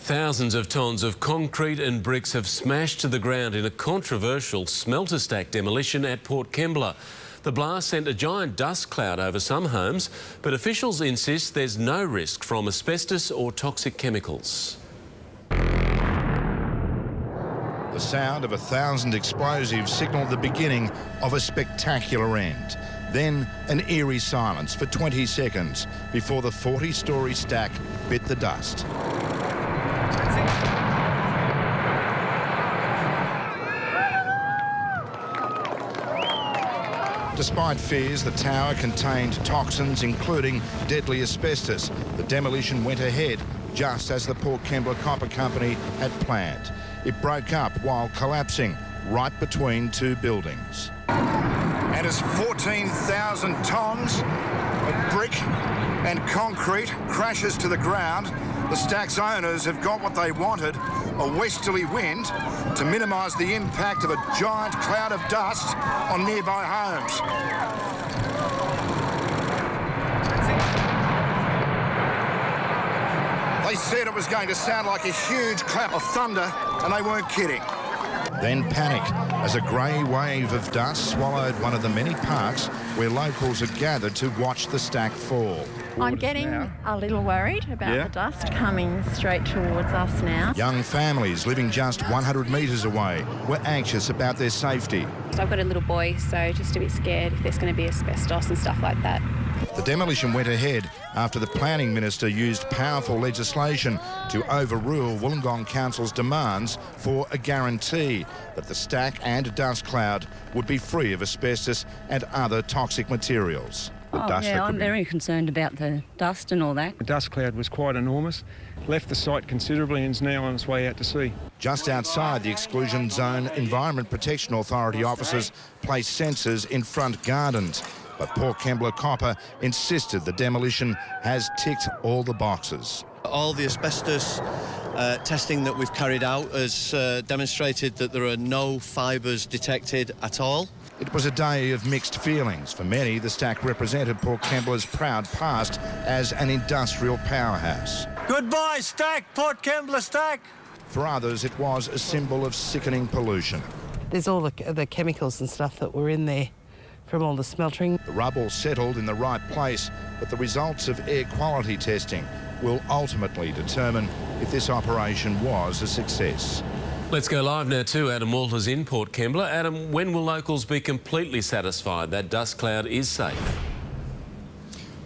Thousands of tonnes of concrete and bricks have smashed to the ground in a controversial smelter stack demolition at Port Kembla. The blast sent a giant dust cloud over some homes, but officials insist there's no risk from asbestos or toxic chemicals. The sound of 1,000 explosives signalled the beginning of a spectacular end. Then an eerie silence for 20 seconds before the 40-storey stack bit the dust. Despite fears the tower contained toxins, including deadly asbestos, the demolition went ahead just as the Port Kembla Copper Company had planned. It broke up while collapsing right between two buildings. And as 14,000 tonnes of brick and concrete crashes to the ground, the stack's owners have got what they wanted, a westerly wind to minimise the impact of a giant cloud of dust on nearby homes. They said it was going to sound like a huge clap of thunder, and they weren't kidding. Then panic as a grey wave of dust swallowed one of the many parks where locals had gathered to watch the stack fall. I'm getting a little worried about the dust coming straight towards us now. Young families living just 100 metres away were anxious about their safety. I've got a little boy, so just a bit scared if there's going to be asbestos and stuff like that. The demolition went ahead after the planning minister used powerful legislation to overrule Wollongong Council's demands for a guarantee that the stack and dust cloud would be free of asbestos and other toxic materials. I'm very concerned about the dust and all that. The dust cloud was quite enormous, left the site considerably and is now on its way out to sea. Just outside the exclusion zone, Environment Protection Authority officers placed sensors in front gardens. But Port Kembla Copper insisted the demolition has ticked all the boxes. All the asbestos testing that we've carried out has demonstrated that there are no fibres detected at all. It was a day of mixed feelings. For many, the stack represented Port Kembla's proud past as an industrial powerhouse. Goodbye, stack, Port Kembla stack. For others, it was a symbol of sickening pollution. There's all the chemicals and stuff that were in there from all the smeltering. The rubble settled in the right place, but the results of air quality testing will ultimately determine if this operation was a success. Let's go live now to Adam Walters in Port Kembla. Adam, when will locals be completely satisfied that dust cloud is safe?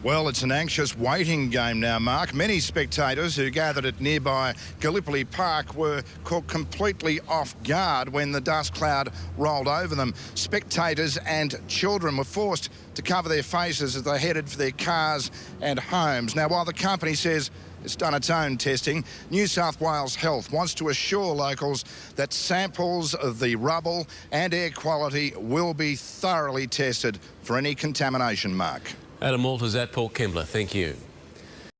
Well, it's an anxious waiting game now, Mark. Many spectators who gathered at nearby Gallipoli Park were caught completely off guard when the dust cloud rolled over them. Spectators and children were forced to cover their faces as they headed for their cars and homes. Now, while the company says it's done its own testing, New South Wales Health wants to assure locals that samples of the rubble and air quality will be thoroughly tested for any contamination, Mark. Adam Walters at Port Kembla, thank you.